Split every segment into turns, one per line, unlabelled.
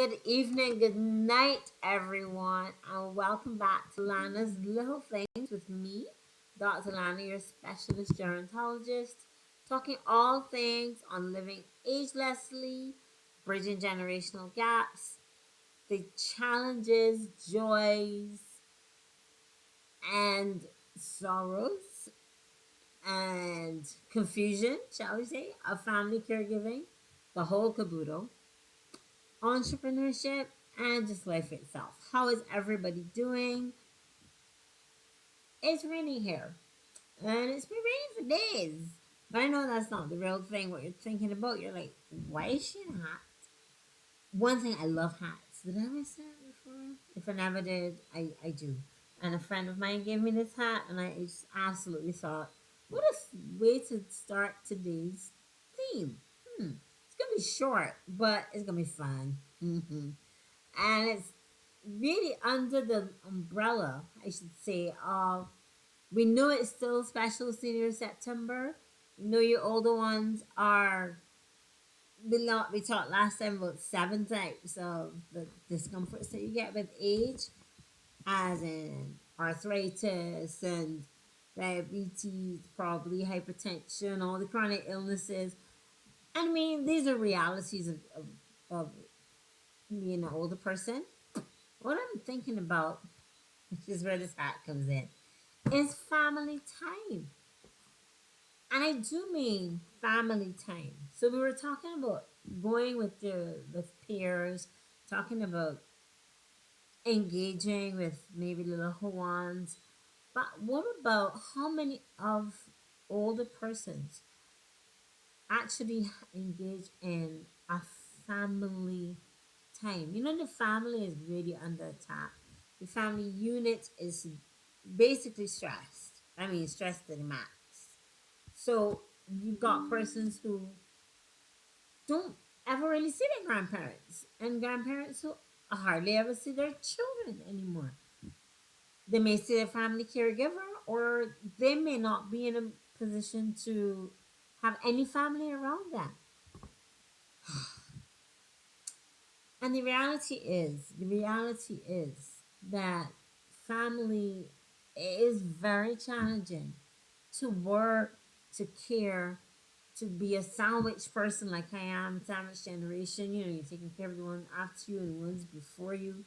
Good evening, good night, everyone, and welcome back to Lana's Little Things with me, Dr. Lana, your specialist gerontologist, talking all things on living agelessly, bridging generational gaps, the challenges, joys, and sorrows, and confusion, shall we say, of family caregiving, the whole caboodle, entrepreneurship, and just life itself. How is everybody doing? It's raining here, and it's been raining for days. But I know that's not the real thing. What you're thinking about, you're like, why is she in a hat? One thing, I love hats. Did I ever say that before? If I never did, I do. And a friend of mine gave me this hat, and I just absolutely thought, what a way to start today's theme. It's gonna be short, but it's gonna be fun. And it's really under the umbrella, I should say, of we know it's still special senior September. We know your older ones are we talked last time about 7 types of the discomforts that you get with age, as in arthritis and diabetes, probably hypertension, all the chronic illnesses. I mean, these are realities of being an older person. What I'm thinking about, which is where this hat comes in, is family time. And I do mean family time. So we were talking about going with peers, talking about engaging with maybe little ones. But what about how many of older persons actually engage in a family time? You know, the family is really under attack. The family unit is basically stressed. I mean, stressed to the max. So you've got persons who don't ever really see their grandparents, and grandparents who hardly ever see their children anymore. They may see their family caregiver, or they may not be in a position to have any family around them. And the reality is that family is very challenging to work, to care, to be a sandwich person like I am, sandwich generation. You know, you're taking care of the one after you and the ones before you.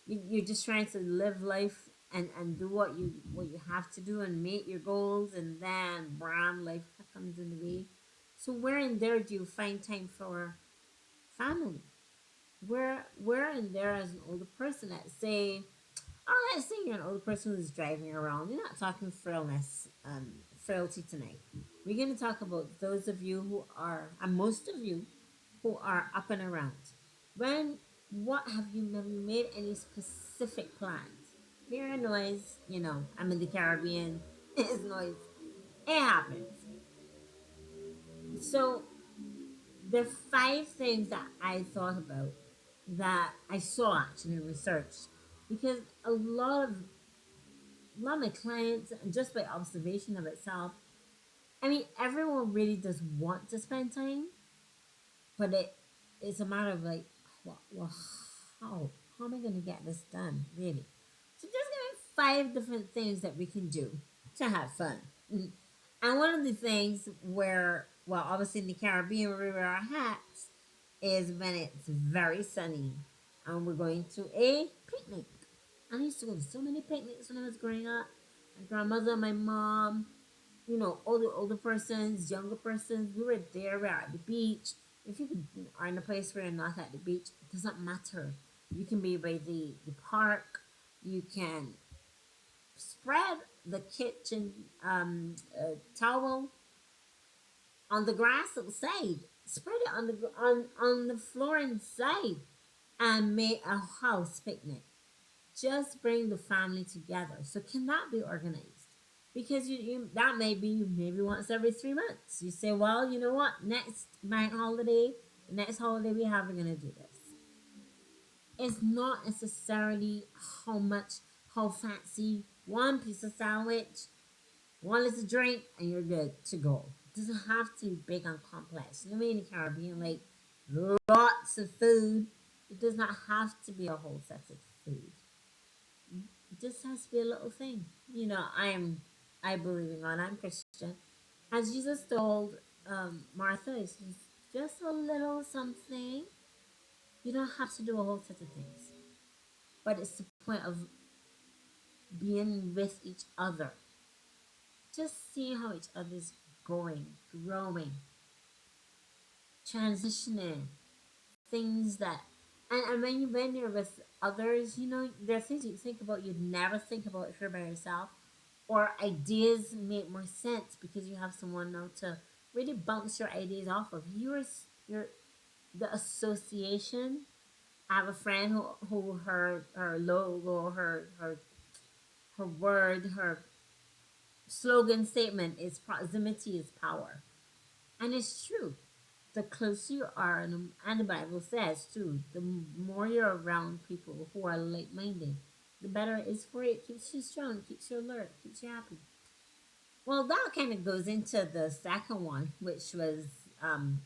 You're just trying to live life and do what you have to do and meet your goals, and then bram, life comes in the way. So where in there do you find time for family? Where in there as an older person, let's say you're an older person who's driving around. You're not talking frailty tonight. We're going to talk about those of you who are, and most of you who are up and around. When, what have you made any specific plans? Hear a noise, I'm in the Caribbean, it's noise. It happens. So, the five things that I thought about, that I saw actually in research, because a lot of my clients, and just by observation of itself, I mean, everyone really does want to spend time, but it's a matter of like, well, how am I going to get this done, really? So just give me five different things that we can do to have fun. And one of the things where, well, obviously in the Caribbean where we wear our hats, is when it's very sunny and we're going to a picnic. I used to go to so many picnics when I was growing up. My grandmother, my mom, all the older persons, younger persons, we were there, we were at the beach. If you are in a place where you're not at the beach, it doesn't matter. You can be by the park, you can spread the kitchen towel on the grass outside, spread it on the floor inside, and make a house picnic. Just bring the family together. So can that be organized? Because that may be maybe once every 3 months. You say, well, you know what? Next bank holiday, the next holiday we have, we're gonna do this. It's not necessarily how fancy, one piece of sandwich, one little drink, and you're good to go. It doesn't have to be big and complex. You know, in the Caribbean, like lots of food. It does not have to be a whole set of food. It just has to be a little thing. I believe in God. I'm Christian. As Jesus told Martha, it's just a little something. You don't have to do a whole set of things. But it's the point of being with each other. Just seeing how each other's going, growing, transitioning, things that and when you're with others, there are things you think about you'd never think about if you're by yourself, or ideas make more sense because you have someone now to really bounce your ideas off of. You're the association. I have a friend who her logo, her word, her slogan statement is proximity is power. And it's true. The closer you are, and the Bible says too, the more you're around people who are like minded, the better it is for you. It keeps you strong, keeps you alert, keeps you happy. Well, that kind of goes into the second one, which was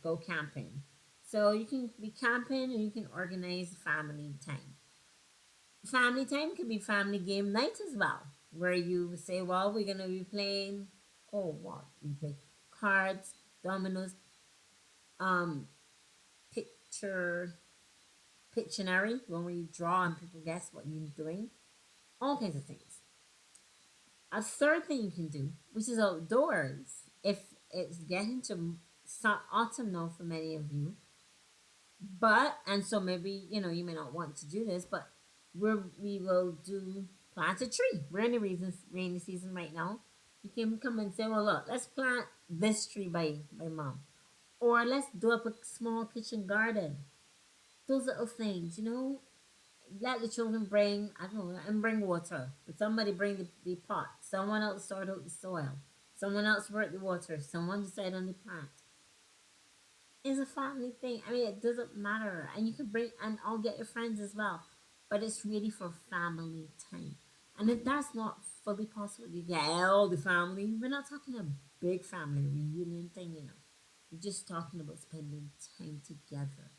go camping. So you can be camping and you can organize family time. Family time can be family game night as well, where you say, well, we're going to be playing, oh, what? You play cards, dominoes, um, picture, Pictionary, when we draw and people guess what you're doing, all kinds of things. A third thing you can do, which is outdoors, if it's getting to start autumn now for many of you, but and so maybe you may not want to do this, but we will do plant a tree. We're in the rainy season right now. You can come and say, well, look, let's plant this tree by mom, or let's do up a small kitchen garden. Those little things, let the children bring, I don't know, and bring water. But somebody bring the pot. Someone else sort out the soil. Someone else work the water. Someone decide on the plant. It's a family thing. I mean, it doesn't matter. And you can bring, and I'll get your friends as well. But it's really for family time. And if that's not fully possible, you get all the family. We're not talking a big family reunion thing. We're just talking about spending time together.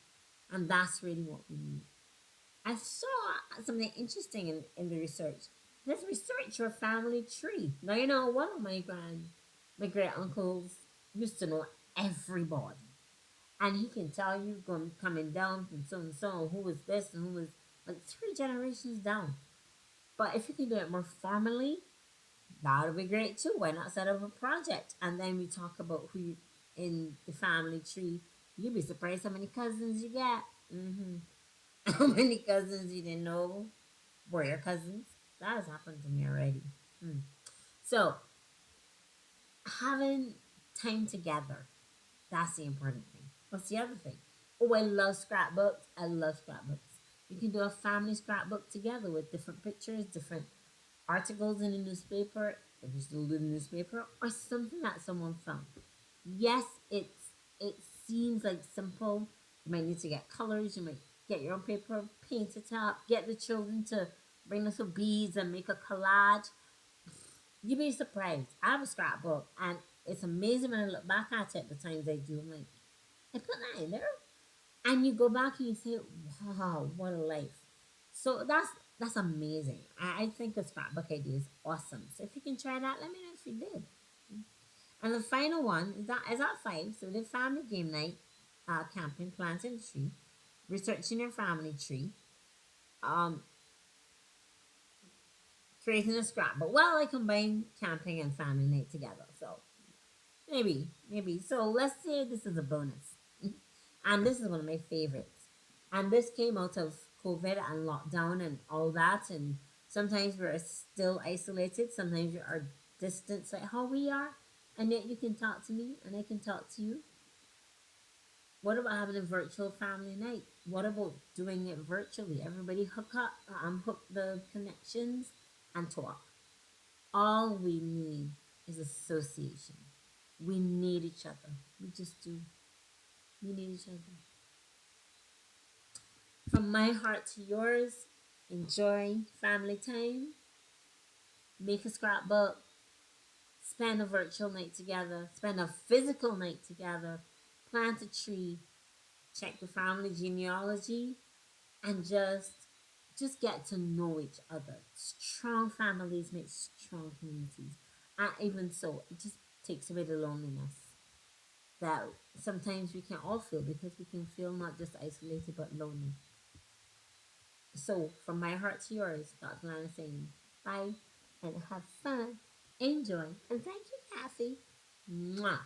And that's really what we need. I saw something interesting in the research. Let's research your family tree. Now one of my great uncles used to know everybody, and he can tell you going coming down from so and so who was this and who was like 3 generations down. But if you can do it more formally, that would be great too. Why not set up a project and then we talk about who you in the family tree? You'd be surprised how many cousins you get. How many cousins you didn't know were your cousins? That has happened to me already. So, having time together, that's the important thing. What's the other thing? Oh, I love scrapbooks. I love scrapbooks. You can do a family scrapbook together with different pictures, different articles in the newspaper, if you still do the newspaper, or something that someone found. Yes, it seems like simple. You might need to get colors. You might get your own paper, paint it up, get the children to bring little beads and make a collage. You'd be surprised. I have a scrapbook, and it's amazing when I look back at it. The times I do, I'm like, I put that in there, and you go back and you say, "Wow, what a life!" So that's amazing. I think a scrapbook idea is awesome. So if you can try that, let me know if you did. And the final one is at 5. So we did family game night, camping, planting a tree, researching your family tree, um, creating a scrapbook. Well, I combine camping and family night together. So maybe. So let's say this is a bonus. And this is one of my favorites. And this came out of COVID and lockdown and all that. And sometimes we're still isolated. Sometimes we are distant, like how we are. And yet you can talk to me and I can talk to you. What about having a virtual family night? What about doing it virtually? Everybody hook up, hook the connections and talk. All we need is association. We need each other. We just do. We need each other. From my heart to yours, enjoy family time, make a scrapbook, spend a virtual night together, spend a physical night together, plant a tree, check the family genealogy, and just get to know each other. Strong families make strong communities. And even so, it just takes away the loneliness that sometimes we can all feel, because we can feel not just isolated but lonely. So, from my heart to yours, Dr. Lana saying bye and have fun, enjoy, and thank you, Cathy. Mwah.